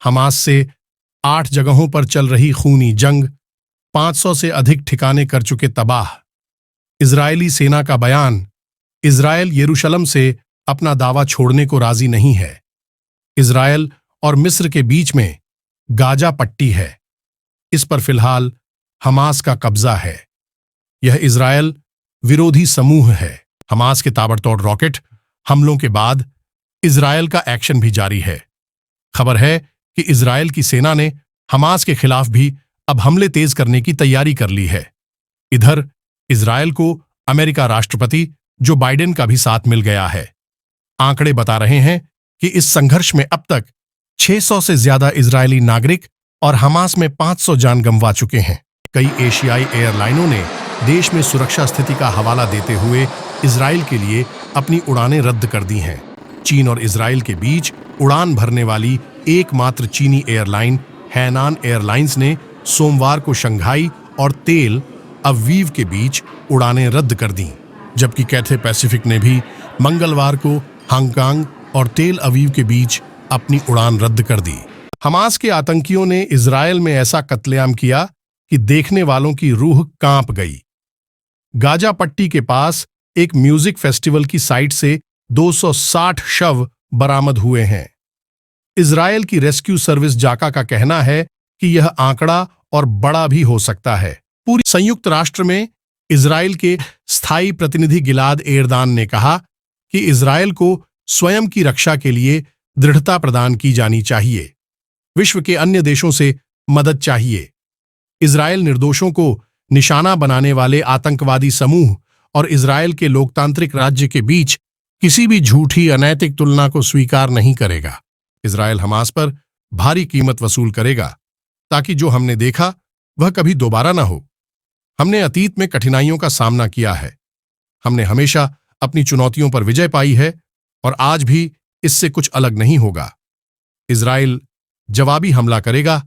Hamas से 8 जगहों पर चल रही खूनी जंग, 500 से अधिक ठिकाने कर चुके तबाह। इजरायली सेना का बयान, इजरायल यरूशलेम से अपना दावा छोड़ने को राजी नहीं है। इजरायल और मिस्र के बीच में गाजा पट्टी है, इस पर फिलहाल हमास का कब्जा है। यह इजरायल विरोधी समूह है। हमास के ताबड़तोड़ रॉकेट हमलों के बाद इजरायल का एक्शन भी जारी है। खबर है कि इजरायल की सेना ने हमास के खिलाफ भी अब हमले तेज करने की तैयारी कर ली है। इधर इजरायल को अमेरिका राष्ट्रपति जो बाइडेन का भी साथ मिल गया है। आंकड़े बता रहे हैं कि इस संघर्ष में अब तक 600 से ज्यादा इजरायली नागरिक और हमास में 500 जान गंवा चुके हैं। कई एशियाई एयरलाइनों ने देश में सुरक्षा स्थिति का हवाला देते हुए इजरायल के लिए अपनी उड़ानें रद्द कर दी हैं। चीन और इजरायल के बीच उड़ान भरने वाली एकमात्र चीनी एयरलाइन हैनान एयरलाइंस ने सोमवार को शंघाई और तेल अवीव के बीच उड़ानें रद्द कर दी, जबकि कैथे पैसिफिक ने भी मंगलवार को हांगकांग और तेल अवीव के बीच अपनी उड़ान रद्द कर दी। हमास के आतंकियों ने इजरायल में ऐसा कत्लेआम किया कि देखने वालों की रूह कांप गई। गाजा पट्टी के पास एक म्यूजिक फेस्टिवल की साइट से 260 शव बरामद हुए हैं। इजरायल की रेस्क्यू सर्विस जाका का कहना है कि यह आंकड़ा और बड़ा भी हो सकता है। पूरी संयुक्त राष्ट्र में इजरायल के स्थायी प्रतिनिधि गिलाद एरदान ने कहा कि इजरायल को स्वयं की रक्षा के लिए दृढ़ता प्रदान की जानी चाहिए। विश्व के अन्य देशों से मदद चाहिए। इजरायल निर्दोषों को निशाना बनाने वाले आतंकवादी समूह और इजरायल के लोकतांत्रिक राज्य के बीच किसी भी झूठी अनैतिक तुलना को स्वीकार नहीं करेगा। इजरायल हमास पर भारी कीमत वसूल करेगा ताकि जो हमने देखा वह कभी दोबारा न हो। हमने अतीत में कठिनाइयों का सामना किया है। हमने हमेशा अपनी चुनौतियों पर विजय पाई है और आज भी इससे कुछ अलग नहीं होगा। इजरायल जवाबी हमला करेगा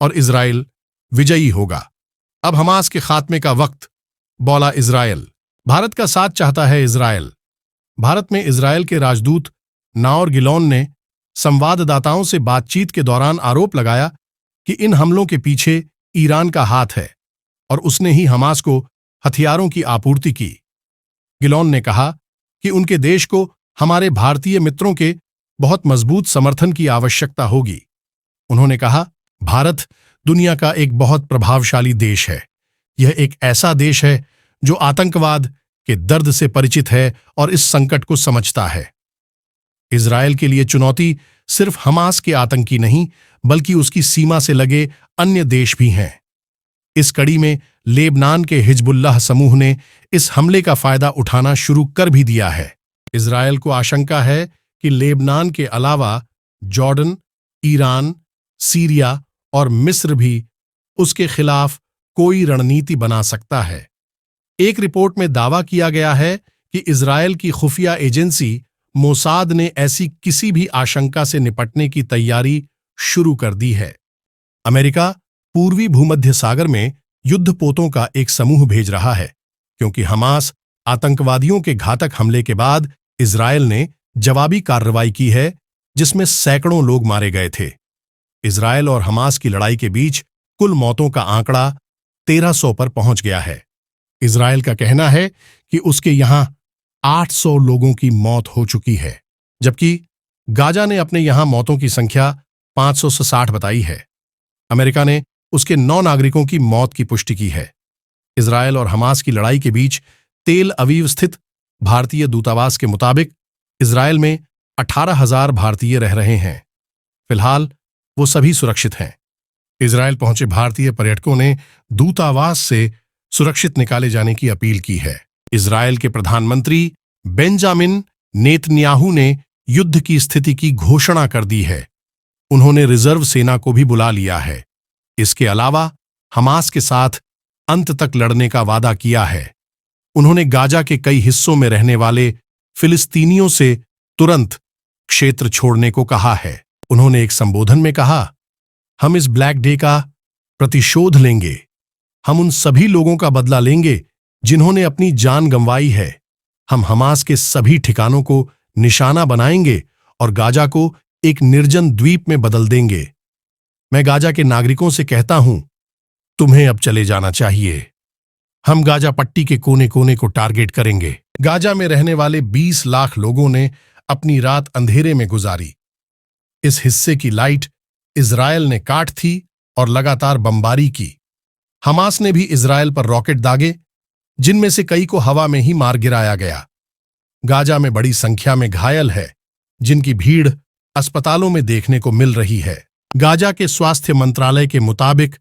और इजरायल विजयी होगा। अब हमास के खात्मे का वक्त, बोला इजरायल। भारत का साथ चाहता है इजरायल। भारत में इजरायल के राजदूत नाओर गिलोन ने संवाददाताओं से बातचीत के दौरान आरोप लगाया कि इन हमलों के पीछे ईरान का हाथ है और उसने ही हमास को हथियारों की आपूर्ति की। गिलोन ने कहा कि उनके देश को हमारे भारतीय मित्रों के बहुत मजबूत समर्थन की आवश्यकता होगी। उन्होंने कहा, भारत दुनिया का एक बहुत प्रभावशाली देश है। यह एक ऐसा देश है जो आतंकवाद के दर्द से परिचित है और इस संकट को समझता है। इजरायल के लिए चुनौती सिर्फ हमास के आतंकी नहीं बल्कि उसकी सीमा से लगे अन्य देश भी हैं। इस कड़ी में लेबनान के हिजबुल्लाह समूह ने इस हमले का फायदा उठाना शुरू कर भी दिया है। इजरायल को आशंका है कि लेबनान के अलावा जॉर्डन, ईरान, सीरिया और मिस्र भी उसके खिलाफ कोई रणनीति बना सकता है। एक रिपोर्ट में दावा किया गया है कि इजरायल की खुफिया एजेंसी मोसाद ने ऐसी किसी भी आशंका से निपटने की तैयारी शुरू कर दी है। अमेरिका पूर्वी भूमध्य सागर में युद्धपोतों का एक समूह भेज रहा है क्योंकि हमास आतंकवादियों के घातक हमले के बाद इजरायल ने जवाबी कार्रवाई की है जिसमें सैकड़ों लोग मारे गए थे। इजरायल और हमास की लड़ाई के बीच कुल मौतों का आंकड़ा 1300 पर पहुंच गया है। इजरायल का कहना है कि उसके यहां 800 लोगों की मौत हो चुकी है, जबकि गाजा ने अपने यहां मौतों की संख्या 560 बताई है। अमेरिका ने उसके 9 नागरिकों की मौत की पुष्टि की है। इजरायल और हमास की लड़ाई के बीच तेल अवीव स्थित भारतीय दूतावास के मुताबिक इजरायल में 18,000 भारतीय रह रहे हैं। फिलहाल वो सभी सुरक्षित हैं। इजरायल पहुंचे भारतीय पर्यटकों ने दूतावास से सुरक्षित निकाले जाने की अपील की है। इजरायल के प्रधानमंत्री बेंजामिन नेतन्याहू ने युद्ध की स्थिति की घोषणा कर दी है। उन्होंने रिजर्व सेना को भी बुला लिया है। इसके अलावा हमास के साथ अंत तक लड़ने का वादा किया है। उन्होंने गाजा के कई हिस्सों में रहने वाले फिलिस्तीनियों से तुरंत क्षेत्र छोड़ने को कहा है। उन्होंने एक संबोधन में कहा, हम इस ब्लैक डे का प्रतिशोध लेंगे। हम उन सभी लोगों का बदला लेंगे जिन्होंने अपनी जान गंवाई है। हम हमास के सभी ठिकानों को निशाना बनाएंगे और गाजा को एक निर्जन द्वीप में बदल देंगे। मैं गाजा के नागरिकों से कहता हूं, तुम्हें अब चले जाना चाहिए। हम गाजा पट्टी के कोने कोने को टारगेट करेंगे। गाजा में रहने वाले 20 लाख लोगों ने अपनी रात अंधेरे में गुजारी। इस हिस्से की लाइट इजरायल ने काट थी और लगातार बमबारी की। हमास ने भी इजरायल पर रॉकेट दागे, जिनमें से कई को हवा में ही मार गिराया गया। गाजा में बड़ी संख्या में घायल है, जिनकी भीड़ अस्पतालों में देखने को मिल रही है। गाजा के स्वास्थ्य मंत्रालय के मुताबिक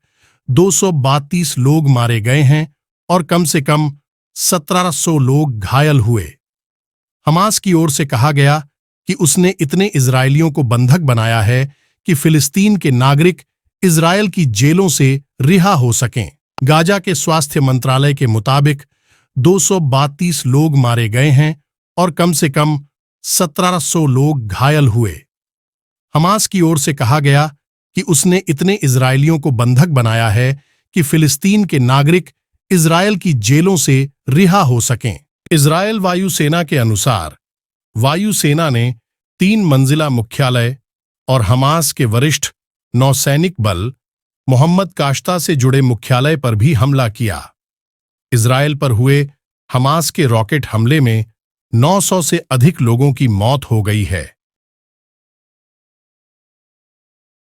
232 लोग मारे गए हैं और कम से कम 1700 लोग घायल हुए। हमास की ओर से कहा गया कि उसने इतने इजरायलियों को बंधक बनाया है कि फिलिस्तीन के नागरिक इजरायल की जेलों से रिहा हो सकें। गाजा के स्वास्थ्य मंत्रालय के मुताबिक 232 लोग मारे गए हैं और कम से कम 1700 लोग घायल हुए। हमास की ओर से कहा गया कि उसने इतने इजरायलियों को बंधक बनाया है कि फिलिस्तीन के नागरिक इजरायल की जेलों से रिहा हो सकें। इजरायल वायुसेना के अनुसार वायुसेना ने 3 मंजिला मुख्यालय और हमास के वरिष्ठ नौसैनिक बल मोहम्मद काश्ता से जुड़े मुख्यालय पर भी हमला किया। इजरायल पर हुए हमास के रॉकेट हमले में 900 से अधिक लोगों की मौत हो गई है।